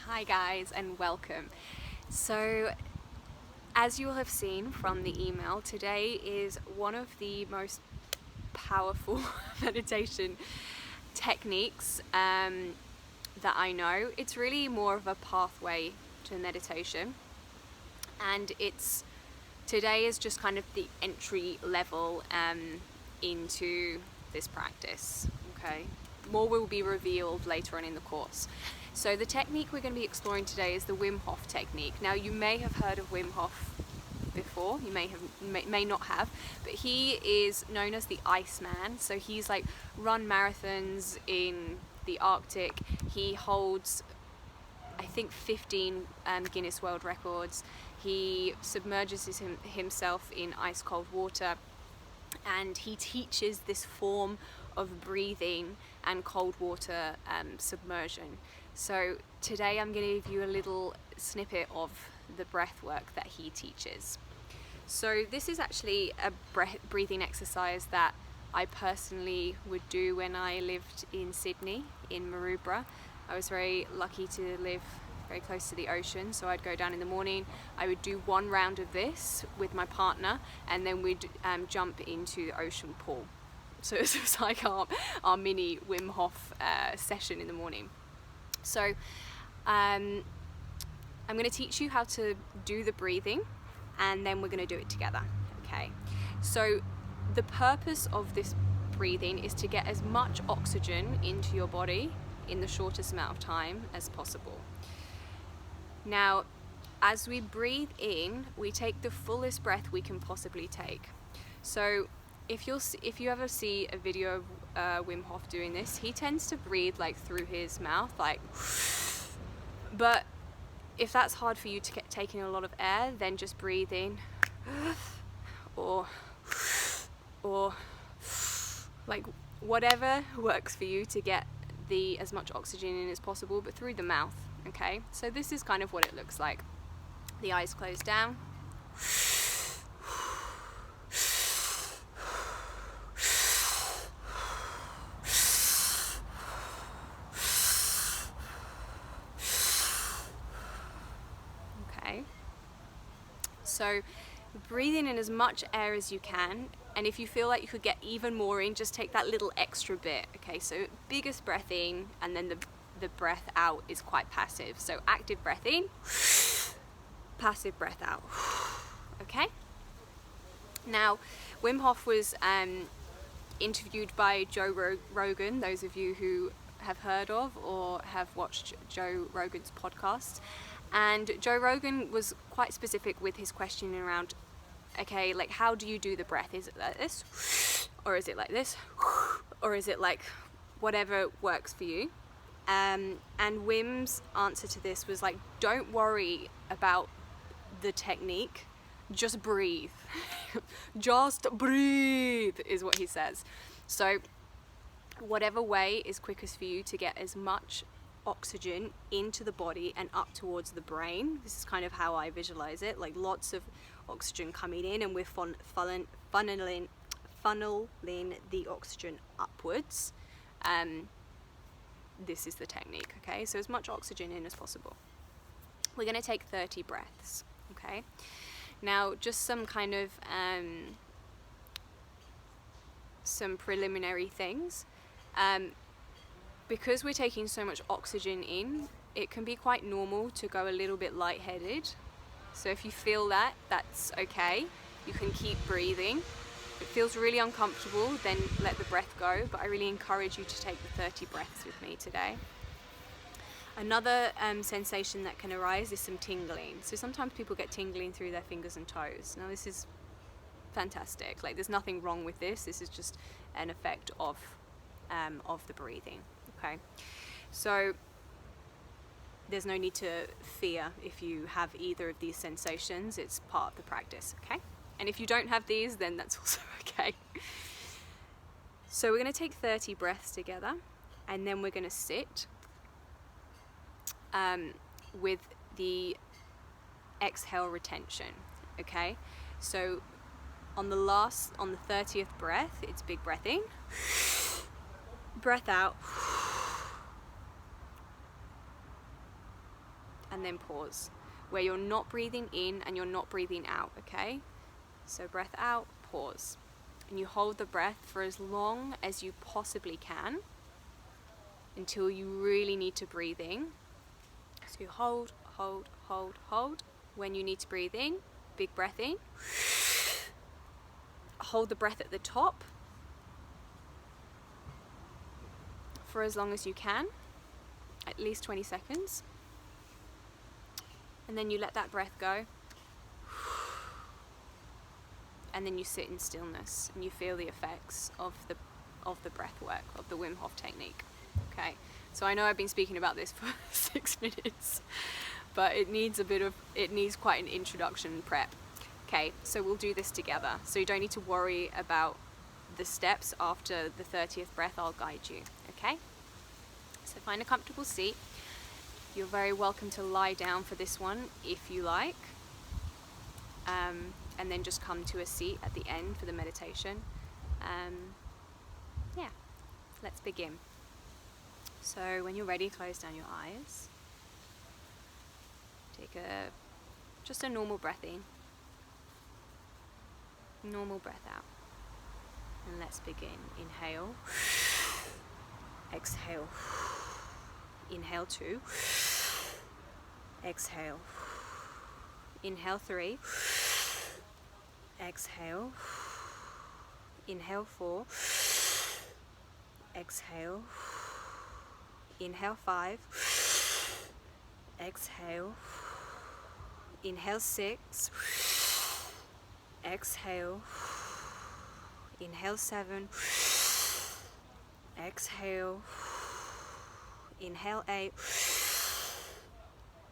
Hi guys and welcome. So as you will have seen from the email, today is one of the most powerful meditation techniques that I know. It's really more of a pathway to meditation, and today is just kind of the entry level into this practice. Okay, more will be revealed later on in the course. So the technique we're going to be exploring today is the Wim Hof technique. Now you may have heard of Wim Hof before, you may not have, but he is known as the Iceman. So he's like run marathons in the Arctic. He holds, I think, 15 Guinness World Records. He submerges himself in ice cold water, and he teaches this form of breathing and cold water submersion. So today I'm going to give you a little snippet of the breath work that he teaches. So this is actually a breathing exercise that I personally would do when I lived in Sydney, in Maroubra. I was very lucky to live very close to the ocean, so I'd go down in the morning, I would do one round of this with my partner, and then we'd jump into the ocean pool. So it was like our mini Wim Hof session in the morning. So I'm going to teach you how to do the breathing, and then we're going to do it together. Okay, so the purpose of this breathing is to get as much oxygen into your body in the shortest amount of time as possible. Now, as we breathe in, we take the fullest breath we can possibly take. So if you ever see a video of Wim Hof doing this, he tends to breathe like through his mouth, like. But if that's hard for you to take in a lot of air, then just breathe in, or like whatever works for you to get as much oxygen in as possible, but through the mouth. Okay, so this is kind of what it looks like. The eyes closed down. Okay, so breathing in as much air as you can, and if you feel like you could get even more in, just take that little extra bit. Okay, so biggest breath in, and then the breath out is quite passive. So active breath in, passive breath out. Okay, now Wim Hof was interviewed by Joe Rogan, those of you who have heard of or have watched Joe Rogan's podcast. And Joe Rogan was quite specific with his questioning around, okay, like, how do you do the breath? Is it like this, or is it like this, or is it like whatever works for you? And Wim's answer to this was like, don't worry about the technique, just breathe. Just breathe is what he says. So whatever way is quickest for you to get as much oxygen into the body and up towards the brain. This is kind of how I visualize it, like lots of oxygen coming in, and we're funneling the oxygen upwards. This is the technique. Okay, so as much oxygen in as possible. We're going to take 30 breaths. Okay, now just some kind of some preliminary things. Because we're taking so much oxygen in, it can be quite normal to go a little bit lightheaded. So if you feel that, that's okay. You can keep breathing. If it feels really uncomfortable, then let the breath go, but I really encourage you to take the 30 breaths with me today. Another sensation that can arise is some tingling. So sometimes people get tingling through their fingers and toes. Now this is fantastic. Like, there's nothing wrong with this. This is just an effect of the breathing. Okay, so there's no need to fear if you have either of these sensations. It's part of the practice. Okay, and if you don't have these, then that's also okay. So we're going to take 30 breaths together, and then we're going to sit with the exhale retention. Okay, so on the 30th breath, it's big breath in, breath out, and then pause, where you're not breathing in and you're not breathing out, okay? So breath out, pause. And you hold the breath for as long as you possibly can until you really need to breathe in. So you hold, hold, hold, hold. When you need to breathe in, big breath in. Hold the breath at the top for as long as you can, at least 20 seconds. And then you let that breath go. And then you sit in stillness and you feel the effects of the breath work, of the Wim Hof technique. Okay, so I know I've been speaking about this for 6 minutes, but it needs quite an introduction prep. Okay, so we'll do this together. So you don't need to worry about the steps. After the 30th breath, I'll guide you. Okay, so find a comfortable seat. You're very welcome to lie down for this one if you like. And then just come to a seat at the end for the meditation. Yeah, let's begin. So when you're ready, close down your eyes. Take just a normal breath in. Normal breath out. And let's begin. Inhale. Exhale. Inhale 2. Exhale. Inhale 3. Exhale. Inhale 4. Exhale. Inhale 5. Exhale. Inhale 6. Exhale. Inhale 7. Exhale. Inhale 8.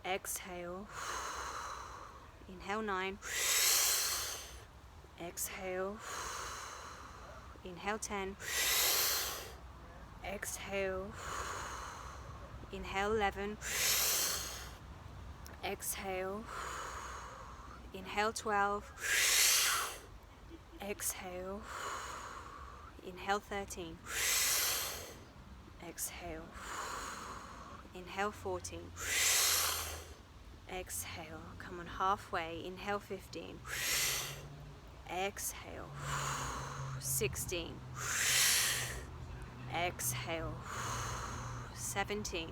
Exhale. Inhale 9. Exhale. Inhale 10. Exhale. Inhale 11. Exhale. Inhale 12. Exhale. Inhale 13. Exhale. Inhale 14. Exhale. Come on, halfway. Inhale 15. Exhale. 16. Exhale. 17.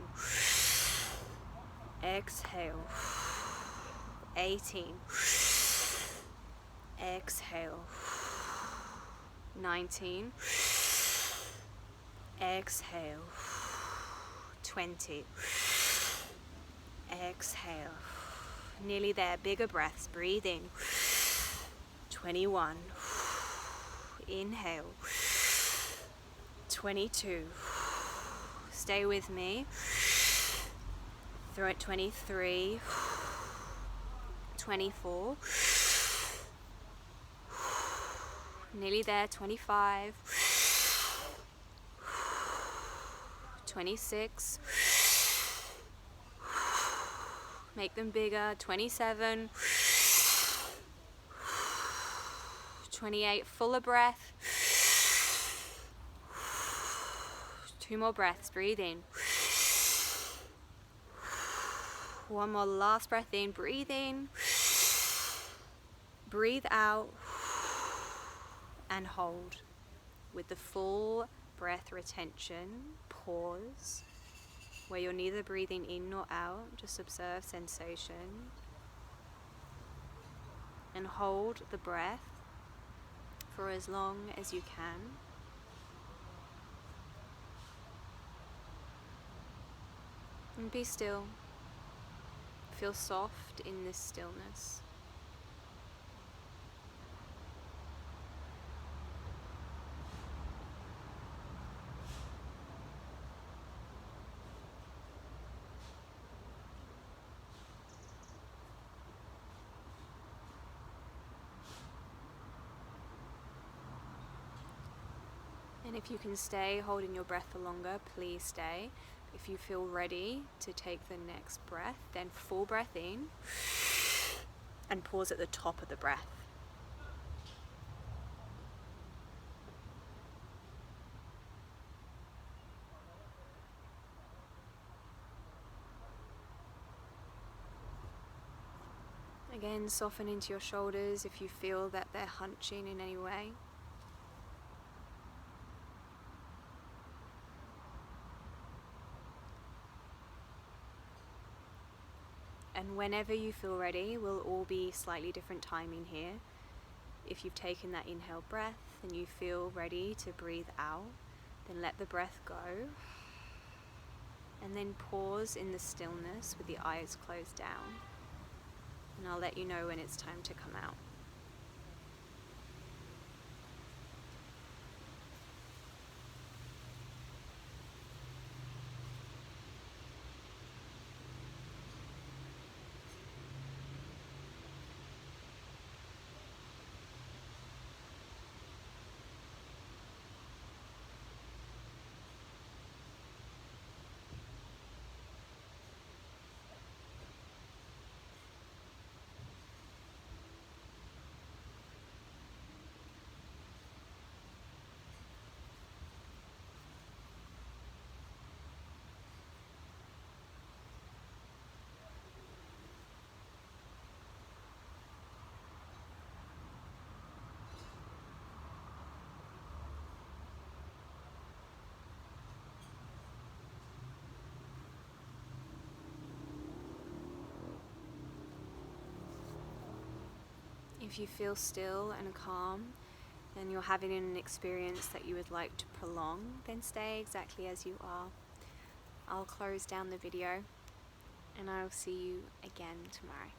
Exhale. 18. Exhale. 19. Exhale. 20. Exhale. Nearly there. Bigger breaths. Breathing. 21. Inhale. 22. Stay with me. Throw it. 23. 24. Nearly there. 25. 26. Make them bigger. 27. 28. Fuller breath. 2 more breaths. Breathe in. 1 more last breath in. Breathe in. Breathe out. And hold. With the full breath retention, pause. Where you're neither breathing in nor out, just observe sensation. And hold the breath for as long as you can. And be still. Feel soft in this stillness. And if you can stay holding your breath for longer, please stay. If you feel ready to take the next breath, then full breath in and pause at the top of the breath. Again, soften into your shoulders if you feel that they're hunching in any way. And whenever you feel ready, we'll all be slightly different timing here. If you've taken that inhale breath and you feel ready to breathe out, then let the breath go. And then pause in the stillness with the eyes closed down. And I'll let you know when it's time to come out. If you feel still and calm, and you're having an experience that you would like to prolong, then stay exactly as you are. I'll close down the video, and I'll see you again tomorrow.